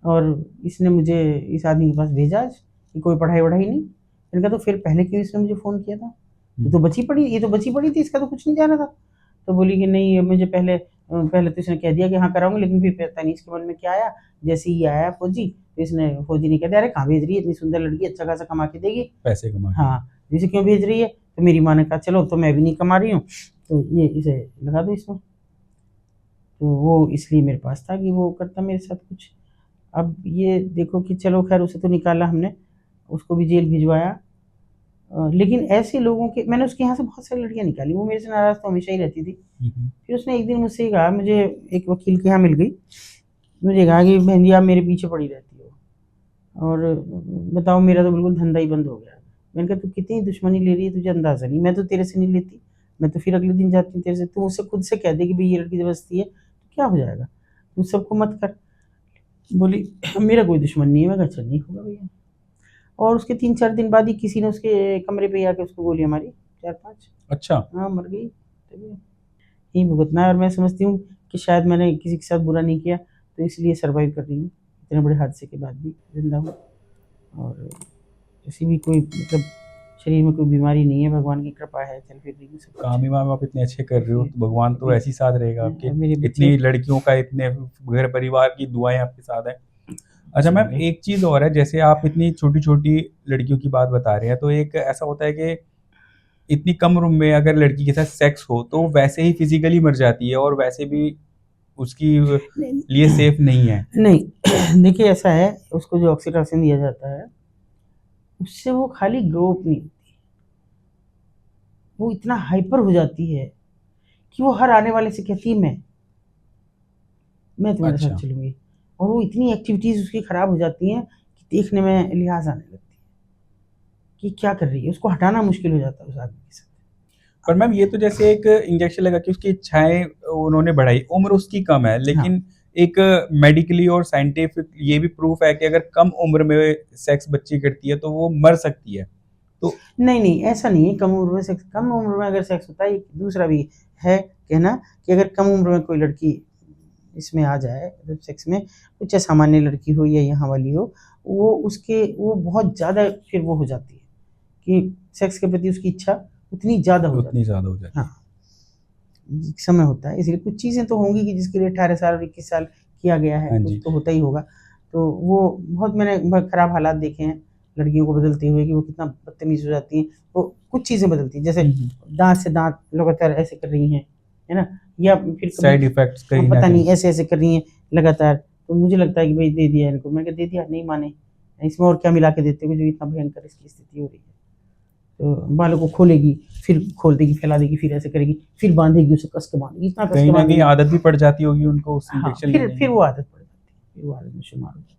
और इसने मुझे इस आदमी के पास भेजा आज, कि कोई पढ़ाई वढ़ाई नहीं। मैंने कहा तो फिर पहले क्यों इसने मुझे फ़ोन किया था? ये तो बची पड़ी, ये तो बची पड़ी थी, इसका तो कुछ नहीं जाना था। तो बोली कि नहीं, मुझे पहले तो इसने कह दिया कि हाँ कराऊंगी, लेकिन फिर पता नहीं इसके मन में क्या आया। जैसे ही आया फौजी, तो इसने फौजी ने कह दिया अरे कहाँ भेज रही है, इतनी सुंदर लड़की, अच्छा खासा कमा के देगी, पैसे कमा के। हाँ इसे क्यों भेज रही है? तो मेरी माँ ने कहा चलो तो मैं भी नहीं कमा रही हूँ, तो ये इसे लगा दो इसमें। तो वो इसलिए मेरे पास था कि वो करता मेरे साथ कुछ। अब ये देखो कि चलो खैर उसे तो निकाला हमने, उसको भी जेल भिजवाया। लेकिन ऐसे लोगों के मैंने उसके यहाँ से बहुत सारी लड़कियाँ निकाली, वो मेरे से नाराज़ तो हमेशा ही रहती थी। फिर उसने एक दिन मुझसे कहा, मुझे एक वकील के यहाँ मिल गई, मुझे कहा कि बहन जी आप मेरे पीछे पड़ी रहती हो और बताओ मेरा तो बिल्कुल धंधा ही बंद हो गया। मैंने कहा तू कितनी दुश्मनी ले रही है, तुझे अंदाज़ा नहीं। मैं तो तेरे से नहीं लेती, मैं तो फिर अगले दिन जाती हूँ तेरे से। तू मुझसे खुद से कह दे कि भाई ये लड़की ज़बरदस्ती है तो क्या हो जाएगा, तू सबको मत कर। बोली मेरा कोई दुश्मन नहीं है। मैं कहा अच्छा नहीं होगा भैया। और उसके 3-4 दिन बाद ही किसी ने उसके कमरे पे आके उसको गोलियां मारी, 4-5। अच्छा। हाँ मर गई। तभी यही भुगतना है। और मैं समझती हूँ कि शायद मैंने किसी के साथ बुरा नहीं किया, तो इसलिए सर्वाइव कर रही हूँ इतने बड़े हादसे के बाद भी जिंदा हूँ। और किसी भी कोई मतलब शरीर में कोई बीमारी नहीं है, भगवान की कृपा है, चल फिर रही हूँ, सब कुछ काम है। ही मैम आप इतने अच्छे कर रहे हो, तो भगवान तो अभी ऐसे ही साथ रहेगा आपके। मेरे बच्चे इतनी लड़कियों का, इतने घर परिवार की दुआएं आपके साथ है। अच्छा मैम, चलिए। एक चीज़ और है, जैसे आप इतनी छोटी-छोटी लड़कियों की बात बता रहे हैं, तो एक ऐसा होता है कि इतनी कम उम्र में अगर लड़की के साथ सेक्स हो, तो वैसे ही फिज़िकली मर जाती है और वैसे भी उसकी लिए सेफ नहीं है। नहीं देखिए ऐसा है, उसको जो ऑक्सीटोसिन दिया जाता है उससे वो खाली ग्रो अप नहीं होती, वो इतना हाइपर हो जाती है कि वो हर आने वाले से कहती है मैं तुम्हारे साथ अच्छा, चलूंगी। और वो इतनी एक्टिविटीज उसकी खराब हो जाती हैं कि देखने में लिहाज आने लगती है कि क्या कर रही है, उसको हटाना मुश्किल हो जाता है उस आदमी के साथ। पर मैम ये तो जैसे एक इंजेक्शन लगा के उसकी इच्छाएँ उन्होंने बढ़ाई, उम्र उसकी कम है, हाँ, लेकिन एक मेडिकली और साइंटिफिक ये भी प्रूफ है कि अगर कम उम्र में सेक्स बच्ची करती है, तो वो मर सकती है। तो नहीं नहीं ऐसा नहीं है, कम उम्र में सेक्स, कम उम्र में अगर सेक्स होता है, एक दूसरा भी है कहना कि अगर कम उम्र में कोई लड़की इसमें आ जाए, मतलब सेक्स में, कुछ सामान्य लड़की हो या यहाँ वाली हो, वो बहुत ज़्यादा फिर वो हो जाती है कि सेक्स के प्रति उसकी इच्छा उतनी ज़्यादा हो उतनी जाती ज़्यादा हो जाती है। है। हाँ, एक समय होता है, इसलिए कुछ चीज़ें तो होंगी कि जिसके लिए 18 साल और 21 साल किया गया है, हाँ कुछ जी। तो होता ही होगा। तो वो बहुत मैंने बहुत खराब हालात देखे हैं लड़कियों को बदलते हुए कि वो कितना बदतमीज़ हो जाती हैं। वो कुछ चीज़ें बदलती हैं, जैसे हुँ, हुँ। दाँत से दाँत लगातार ऐसे कर रही हैं, है ना? या फिर कभी साइड इफ़ेक्ट्स कहीं न पता कहीं। नहीं ऐसे-ऐसे कर रही हैं लगातार। तो मुझे लगता है कि भई दे दिया इनको। मैंने कहा दे दिया, नहीं माने। इसमें और क्या मिला के देते हो जो इतना भयंकर इसकी स्थिति हो रही है। तो बालों को खोलेगी, फिर खोल देगी, फैला देगी, फिर ऐसे करेगी, फिर बाँधेगी, उसे कस के बाँधेगी, इतना कस कहीं के न कहीं बाँधेगी। आदत भी पड़ जाती होगी उनको उस हाँ, इंजेक्शन फिर लेने फिर की। वो आदत पड़ जाती है, फिर वो आदत में शुमार हो जाता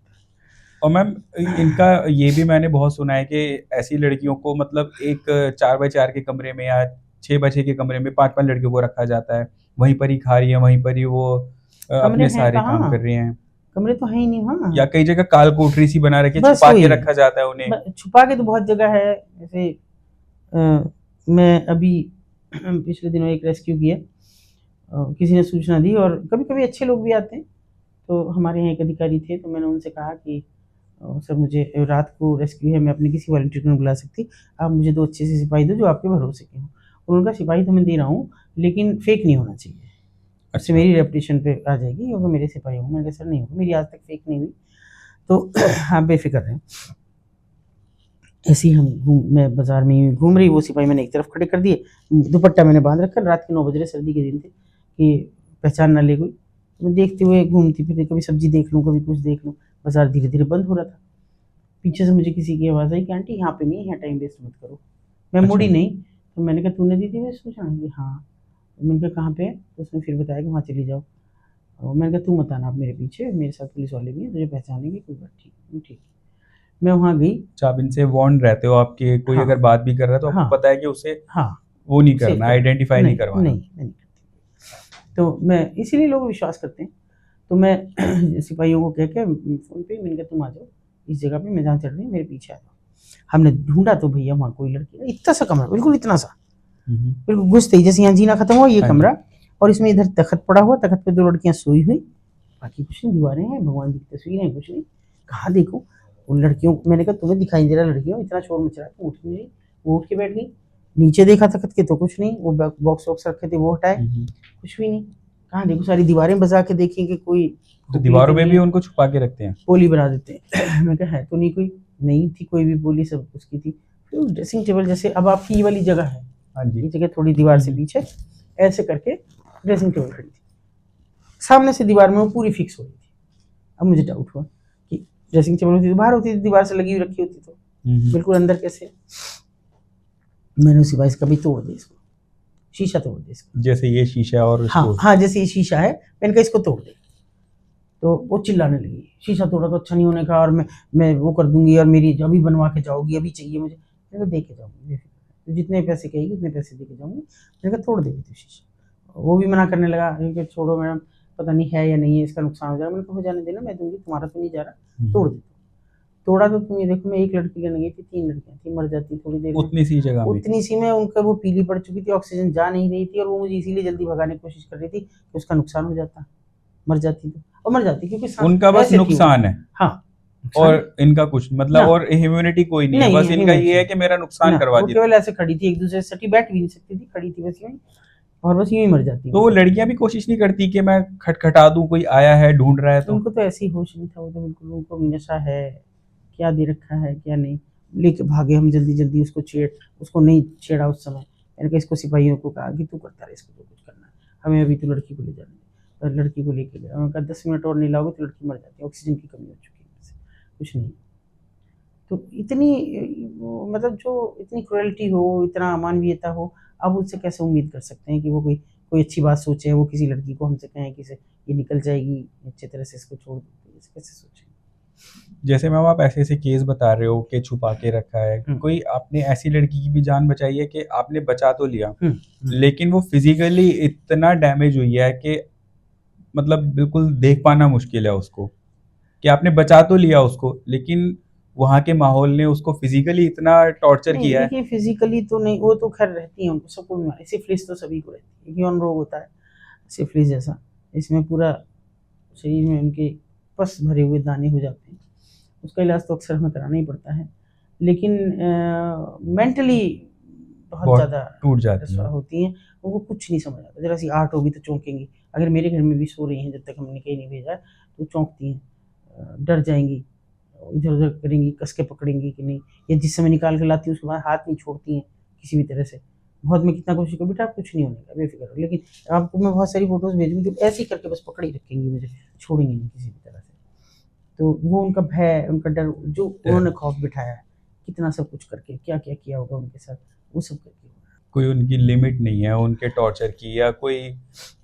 और मैम इनका ये भी मैंने बहुत सुना है कि ऐसी लड़कियों को मतलब एक 4 बाय 4 के कमरे में या 6 बाय 6 के कमरे में 5-5 लड़कियों को रखा जाता है। वहीं पर ही खा रही हैं, वहीं पर ही वो है। कमरे अपने हैं सारे काम कर कहाँ? रही हैं। कमरे तो हैं ही नहीं या वहाँ। कई जगह काल कोठरी सी बना रखी है, बस छुपा के वही, रखा जाता है उन्हें। छुपा के तो बहुत जगह है। जैसे मैं अभी पिछले दिनों एक रेस्क्यू किया, किसी ने सूचना दी, और कभी-कभी अच्छे लोग भी आते हैं। तो हमारे यहाँ एक अधिकारी थे, तो मैंने उनसे कहा कि सर मुझे रात को रेस्क्यू है, मैं अपने किसी वॉलंटियर को नहीं बुला सकती, आप मुझे 2 अच्छे से सिपाही दो जो आपके भरोसे के हों। उन्होंने कहा सिपाही तो मैं दे रहा हूँ, लेकिन फेक नहीं होना चाहिए, उससे अच्छा। मेरी रेपुटेशन पे आ जाएगी, क्योंकि मेरे सिपाही होंगे। मैंने कहा सर नहीं होगा, मेरी आज तक फेक नहीं हुई, तो आप बेफिक्र रहें। ऐसे ही मैं बाजार में यूँ घूम रही, वो सिपाही मैंने एक तरफ खड़े कर दिए, दुपट्टा मैंने बांध रखा, रात के 9 बज रहे, सर्दी के दिन थे कि पहचान ना ले कोई। तो मैं देखते हुए घूमती फिरती, कभी सब्जी देख लूँ, कभी कुछ देख लूँ। बाजार धीरे धीरे बंद हो रहा था। पीछे से मुझे किसी की आवाज़ आई कि आंटी यहाँ पे नहीं है, यहाँ टाइम वेस्ट मत करो। मैं मुड़ी अच्छा। नहीं, तो मैंने कहा तूने दी थी मैं सूचना कि हाँ। तो मैंने कहा कहाँ पे है, तो उसने फिर बताया कि वहाँ चली जाओ। और मैंने कहा तू मत आना आप मेरे पीछे, मेरे साथ पुलिस वाले भी हैं, तुझे पहचानेंगे, कोई बात ठीक ठीक। मैं वहाँ गई। अच्छा, आप इनसे वॉर्न रहते हो, आपके कोई हाँ अगर बात भी कर रहा है तो आपको हाँ पता है कि उसे हाँ वो नहीं सेफ करना, कर, आइडेंटिफाई नहीं नहीं करवाना। नहीं मैं नहीं करती। तो मैं इसीलिए लोग विश्वास करते हैं। तो मैं सिपाहियों को कह के फ़ोन पे मैंने कहा तुम आ जाओ इस जगह पे, मैं जहाँ चढ़ रही हूँ मेरे पीछे आ जाओ। हमने ढूंढा तो भैया वहाँ कोई लड़की नहीं, इतना सा कमरा, बिल्कुल इतना सा, बिल्कुल घुसते ही जैसे यहाँ जीना खत्म हुआ ये हाँ कमरा, और इसमें इधर तखत पड़ा हुआ, तखत पे 2 लड़कियां सोई हुई, बाकी कुछ नहीं, दीवारें हैं, भगवान जी की तस्वीरें हैं, कुछ नहीं। कहाँ देखो उन लड़कियों को, मैंने कहा तुम्हें दिखाई नहीं दे रहा लड़कियों, इतना शोर मच रहा है, तुम उठ नहीं रही। वो उठ के बैठ गई। नीचे देखा तखत के तो कुछ नहीं, वो बॉक्स वॉक्स रखे थे वो हटाए, कुछ भी नहीं। कहाँ देखो, सारी दीवारें बजा के देखी कि कोई तो दीवारों में भी उनको छुपा के रखते हैं। पोली बना देते हैं। मैं कहा है तो नहीं, कोई नहीं थी कोई भी पोली, सब उसकी थी। फिर ड्रेसिंग टेबल जैसे अब आपकी ये वाली जगह है, हाँ जी, ये जगह थोड़ी दीवार से पीछे ऐसे करके ड्रेसिंग टेबल खड़ी थी, सामने से दीवार में वो पूरी फिक्स हो रही थी। अब मुझे डाउट हुआ कि ड्रेसिंग टेबल होती तो बाहर होती थी, दीवार से लगी हुई रखी होती तो बिल्कुल अंदर कैसे। मैंने उसी बात कभी तोड़ दे इसको, शीशा तोड़ दे इसको, जैसे ये शीशा और हाँ हाँ जैसे ये शीशा है, मैंने कहा इसको तोड़ दे। तो वो चिल्लाने लगी शीशा तोड़ा तो अच्छा नहीं होने का, और मैं वो कर दूंगी, और मेरी अभी बनवा के जाओगी, अभी चाहिए मुझे। मैंने कहा दे के जाऊंगी, तो जितने पैसे कहेगी उतने पैसे दे के जाऊंगी। मैंने कहा तोड़ देगी तो शीशा। वो भी मना करने लगा कि छोड़ो मैडम, पता नहीं है या नहीं है, इसका नुकसान हो जाएगा। मैंने कहा हो जाने देना, मैं दूंगी, तुम्हारा तो नहीं जा रहा, तोड़ दे। तोड़ा तो तुम ये देखो, मैं एक लड़की लेने गई थी, 3 लड़कियां थी, मर जाती थोड़ी देर में, उतनी सी जगह में। उतनी सी में उनका वो पीली पड़ चुकी थी, ऑक्सीजन जा नहीं रही थी, और वो मुझे इसीलिए जल्दी भगाने की कोशिश कर रही थी कि उसका नुकसान हो जाता, मर जाती तो, और मर जाती क्योंकि उनका बस नुकसान है। हाँ और इनका कुछ मतलब ना, और ह्यूमैनिटी कोई नहीं है, नहीं बस इनका ये है कि मेरा नुकसान ना, करवा वो दिया। केवल ऐसे खड़ी थी, एक दूसरे से सटी, बैठ भी नहीं सकती थी, खड़ी थी बस यूं ही, और बस यूं ही मर जाती। तो वो लड़कियां भी कोशिश नहीं करती कि मैं खटखटा दूं, कोई आया है ढूंढ रहा है तो। उनको तो ऐसे ही होश नहीं था, वो तो बिल्कुल, उनको नशा है, क्या दे रखा है क्या नहीं, लेके भागे हम जल्दी जल्दी, उसको नहीं छेड़ा उस समय। मैंने कहा इसको सिपाहियों को कहा कि तू करता रहे इसको जो कुछ करना है, हमें अभी तो लड़की को ले जाना है। तो लड़की को लेके गया, उन्होंने कहा 10 मिनट और नहीं लाओगे तो लड़की मर जाती है, ऑक्सीजन की कमी हो चुकी है, कुछ नहीं। तो इतनी मतलब जो इतनी क्रुएल्टी हो, इतना अमानवीयता हो, अब उससे कैसे उम्मीद कर सकते हैं कि वो कोई अच्छी बात सोचे। वो किसी लड़की को हमसे कहें कि ये निकल जाएगी अच्छी तरह से, इसको छोड़ दो, कैसे सोचें। जैसे मैम आप ऐसे ऐसे केस बता रहे हो कि छुपा के रखा है, कोई आपने ऐसी लड़की की भी जान बचाई है कि आपने बचा तो लिया लेकिन वो फिजिकली इतना डैमेज हुई है कि मतलब बिल्कुल देख पाना मुश्किल है उसको, कि आपने बचा तो लिया उसको लेकिन वहाँ के माहौल ने उसको फिजिकली इतना टॉर्चर नहीं किया है। देखिए, फिजिकली तो नहीं, वो तो खैर रहती है, उनको सबको बीमारी, सिफिलिस तो सभी को रहती है, यौन रोग होता है सिफिलिस जैसा, इसमें पूरा शरीर में उनके पस भरे हुए दाने हो जाते हैं, उसका इलाज तो अक्सर हमें कराना ही पड़ता है। लेकिन मेंटली बहुत ज़्यादा टूट जाती है, होती हैं, उनको कुछ नहीं समझ आता। जरा सी आर्ट होगी तो चौंकेंगी, अगर मेरे घर में भी सो रही हैं जब तक हमने कहीं नहीं भेजा तो चौंकती हैं, डर जाएंगी, इधर उधर करेंगी, कस के पकड़ेंगी कि नहीं, या जिस समय निकाल के लाती हूँ उसके बाद हाथ नहीं छोड़ती हैं किसी भी तरह से। बहुत मैं कितना कोशिश करूँ, बेटा कुछ नहीं होने का, बेफिक्र हो। लेकिन आपको मैं बहुत सारी फोटोज़ भेजूँगी तो ऐसे ही करके बस पकड़ ही रखेंगी मुझे, छोड़ेंगी नहीं किसी भी तरह से। तो वो उनका भय, उनका डर, जो उन्होंने खौफ बिठाया है, कितना सब कुछ करके क्या क्या किया होगा उनके साथ, वो सब करके। कोई उनकी लिमिट नहीं है उनके टॉर्चर की, या कोई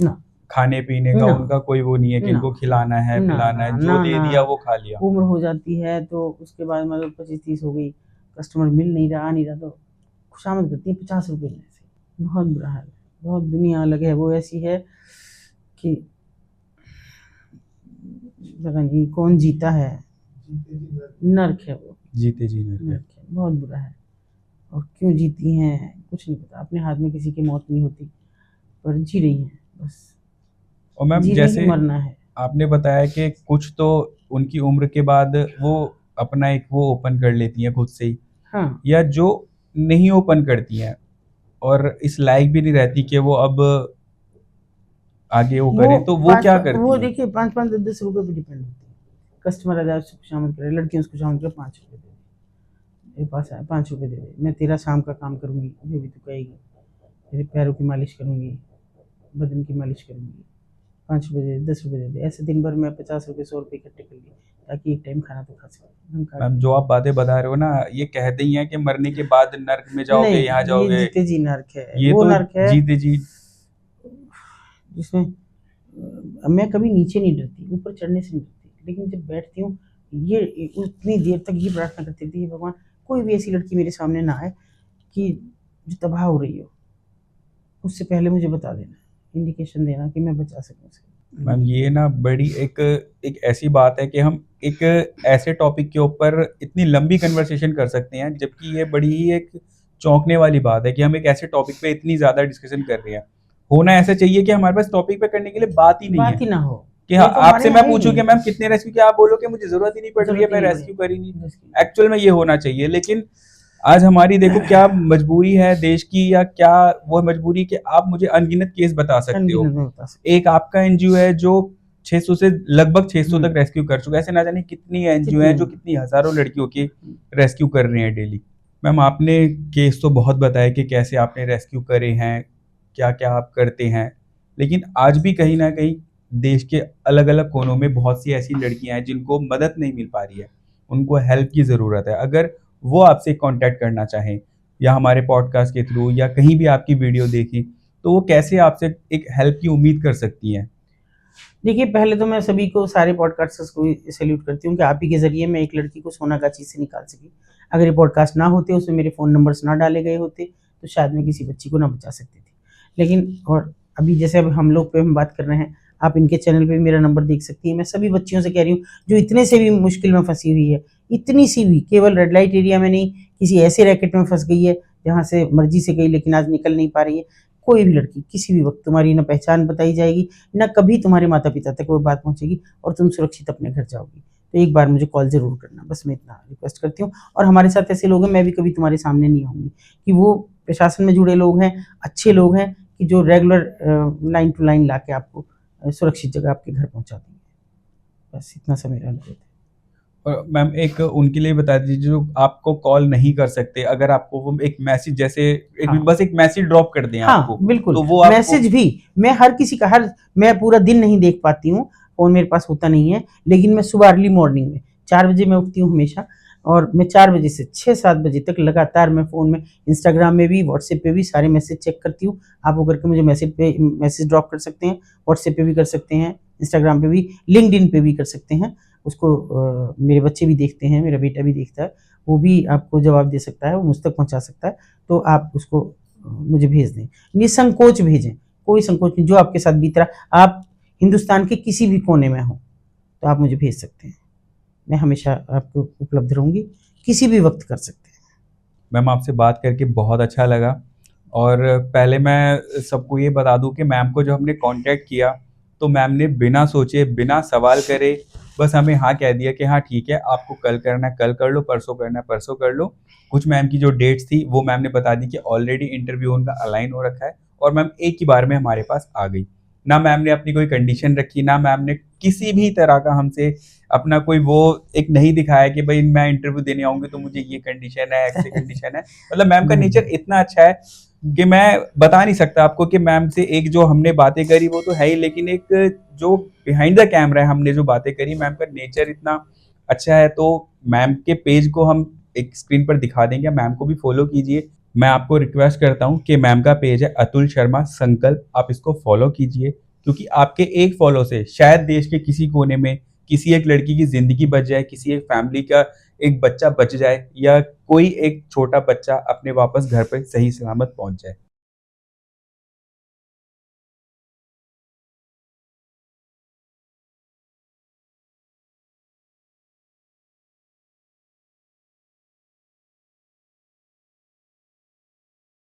ना खाने पीने का उनका कोई वो नहीं है कि इनको खिलाना है पिलाना है, जो दे दिया वो खा लिया। उम्र हो जाती है तो उसके बाद मतलब 25-30 हो गई, कस्टमर मिल नहीं रहा, आ नहीं रहा, तो खुशामद करती है 50 रुपये लेने से। बहुत बुरा हाल है, बहुत दुनिया अलग है, वो ऐसी है कि पता नहीं कौन जीता है, नर्क है वो, जीते जी नर्क है, बहुत बुरा है। और क्यों जीती हैं कुछ नहीं पता, अपने हाथ में किसी की मौत नहीं होती, पर जी रही हैं बस। और मैम जैसे मरना है, आपने बताया कि कुछ तो उनकी उम्र के बाद वो अपना एक वो ओपन कर लेती हैं खुद से ही, हाँ, या जो नहीं ओपन करती हैं और इस लायक भी नहीं रहती कि वो अब आगे वो करें, तो वो क्या करती वो हैं? देखिए 5-5, 10-10 रुपये पे डिपेंड होती है। कस्टमर आ जाए उसको खुशामद करे, लड़कियों उसको खुशामद करे, 5 रुपये दे दे, मेरे पास आया 5 रुपये दे दे, मैं तेरा शाम का काम करूँगी जो भी तू कहेगी, तेरे पैरों की मालिश करूँगी, बदन की मालिश करूँगी, 5 रुपये दे दे, 10 रुपये दे दे, ऐसे दिन भर में 50 रुपये 100 रुपये इकट्ठे कर लिए ताकि एक टाइम खाना तो खा सके। मैम जो आप बातें बता रहे हो ना, ये कहते ही हैं कि मरने के बाद नर्क में जाओगे, नहीं, यहाँ ये जाओगे, जीते जी नर्क है, ये वो तो नर्क है जीते जी। जिसमें मैं कभी नीचे नहीं डरती, ऊपर चढ़ने से नहीं डरती, लेकिन जब बैठती हूँ ये उतनी देर तक ये प्रार्थना करती थी, भगवान कोई भी ऐसी लड़की मेरे सामने ना आए कि जो तबाह हो रही हो, उससे पहले मुझे बता देना, इंडिकेशन देना कि मैं बचा सकूं उसे। मैम ये ना बड़ी एक ऐसी बात है कि हम एक ऐसे टॉपिक के ऊपर इतनी लंबी कन्वर्सेशन कर सकते हैं, जबकि ये बड़ी ही एक चौंकने वाली बात है कि हम एक ऐसे टॉपिक पे इतनी ज़्यादा डिस्कशन कर रहे हैं। होना ऐसा चाहिए कि हमारे पास टॉपिक पे करने के लिए बात ही नहीं है, बात ही ना हो कि हाँ ये तो हमारे आपसे यहाँ मैं है ही पूछूं कि नहीं। मैम कितने रेस्क्यू किया, आप बोलो कि मुझे ज़रूरत ही नहीं पड़ रही है, जरूरत ही मैं नहीं रेस्क्यू कर ही नहीं। पड़ी। एक्चुअल में ये होना चाहिए, लेकिन आज हमारी देखो क्या मजबूरी है देश की, या क्या वो मजबूरी कि आप मुझे अनगिनत केस बता सकते हो। अनगिनत में बता सकते एक आपका एनजीओ है जो 600 से लगभग 600 तक हम्म, रेस्क्यू कर चुका है, ऐसे ना जाने कितनी एनजीओ हैं जो कितनी कितनी हजारों लड़कियों की रेस्क्यू कर रहे हैं डेली। मैम आपने केस तो बहुत बताया कि कैसे आपने रेस्क्यू करे हैं, क्या क्या आप करते हैं, लेकिन आज भी कहीं ना कहीं देश के अलग अलग कोनों में बहुत सी ऐसी लड़कियां हैं जिनको मदद नहीं मिल पा रही है, उनको हेल्प की ज़रूरत है। अगर वो आपसे कांटेक्ट करना चाहें, या हमारे पॉडकास्ट के थ्रू, या कहीं भी आपकी वीडियो देखें, तो वो कैसे आपसे एक हेल्प की उम्मीद कर सकती हैं? देखिए, पहले तो मैं सभी को, सारे पॉडकास्टर्स को सैल्यूट करती हूँ कि आप ही के ज़रिए मैं एक लड़की को सोनागाची से निकाल सकी। अगर ये पॉडकास्ट ना होते, उसमें मेरे फ़ोन नंबर्स ना डाले गए होते, तो शायद मैं किसी बच्ची को ना बचा सकती थी। लेकिन और अभी जैसे अब हम लोग पे हम बात कर रहे हैं, आप इनके चैनल पे भी मेरा नंबर देख सकती हैं। मैं सभी बच्चियों से कह रही हूँ जो इतने से भी मुश्किल में फंसी हुई है, इतनी सी भी, केवल रेड लाइट एरिया में नहीं, किसी ऐसे रैकेट में फंस गई है जहाँ से मर्जी से गई लेकिन आज निकल नहीं पा रही है। कोई भी लड़की किसी भी वक्त, तुम्हारी ना पहचान बताई जाएगी, ना कभी तुम्हारे माता पिता तक वो बात पहुंचेगी, और तुम सुरक्षित अपने घर जाओगी। तो एक बार मुझे कॉल जरूर करना, बस मैं इतना रिक्वेस्ट करती हूँ। और हमारे साथ ऐसे लोग हैं, मैं भी कभी तुम्हारे सामने नहीं आऊँगी, कि वो प्रशासन में जुड़े लोग हैं, अच्छे लोग हैं, कि जो रेगुलर लाइन टू लाइन ला के आपको सुरक्षित जगह आपके घर पहुँचा देंगे। बस इतना सा मेरा अनुरोध है। और मैम एक उनके लिए बता दीजिए जो आपको कॉल नहीं कर सकते, अगर आपको वो एक मैसेज जैसे एक हाँ बस एक मैसेज ड्रॉप कर दें हाँ आपको, बिल्कुल, तो वो आपको। मैसेज भी मैं हर किसी का, हर, मैं पूरा दिन नहीं देख पाती हूँ, फ़ोन मेरे पास होता नहीं है, लेकिन मैं सुबह अर्ली मॉर्निंग में 4 बजे मैं उठती हूँ हमेशा, और मैं 4 बजे से 6-7 बजे तक लगातार मैं फ़ोन में, इंस्टाग्राम में भी, व्हाट्सएप पे भी सारे मैसेज चेक करती हूँ। आप वो करके मुझे मैसेज ड्रॉप कर सकते हैं, व्हाट्सएप पे भी कर सकते हैं, इंस्टाग्राम पे भी, लिंक्डइन पे भी कर सकते हैं। उसको मेरे बच्चे भी देखते हैं, मेरा बेटा भी देखता है, वो भी आपको जवाब दे सकता है, वो मुझ तक पहुँचा सकता है। तो आप उसको मुझे भेज दें, निसंकोच भेजें, कोई संकोच नहीं। जो आपके साथ बीत रहा, आप हिंदुस्तान के किसी भी कोने में हो तो आप मुझे भेज सकते हैं, मैं हमेशा आपको उपलब्ध रहूँगी, किसी भी वक्त कर सकते हैं। मैम आपसे बात करके बहुत अच्छा लगा। और पहले मैं सबको ये बता दूं कि मैम को जब हमने कांटेक्ट किया, तो मैम ने बिना सोचे बिना सवाल करे बस हमें हाँ कह दिया कि हाँ ठीक है, आपको कल करना है कल कर लो, परसों करना है परसों कर लो। कुछ मैम की जो डेट्स थी वो मैम ने बता दी कि ऑलरेडी इंटरव्यू उनका अलाइन हो रखा है, और मैम एक ही बार में हमारे पास आ गई। ना मैम ने अपनी कोई कंडीशन रखी, ना मैम ने किसी भी तरह का हमसे अपना कोई वो एक नहीं दिखाया कि भाई मैं इंटरव्यू देने आऊंगी तो मुझे ये कंडीशन है, ऐसे कंडीशन है। मतलब मैम का नेचर इतना अच्छा है कि मैं बता नहीं सकता आपको कि मैम से एक जो हमने बातें करी वो तो है ही, लेकिन एक जो बिहाइंड द कैमरा है हमने जो बातें करी, मैम का नेचर इतना अच्छा है। तो मैम के पेज को हम एक स्क्रीन पर दिखा देंगे, मैम को भी फॉलो कीजिए। मैं आपको रिक्वेस्ट करता हूँ कि मैम का पेज है अतुल शर्मा संकल्प, आप इसको फॉलो कीजिए, क्योंकि आपके एक फॉलो से शायद देश के किसी कोने में किसी एक लड़की की जिंदगी बच जाए, किसी एक फैमिली का एक बच्चा बच जाए, या कोई एक छोटा बच्चा अपने वापस घर पर सही सलामत पहुंच जाए।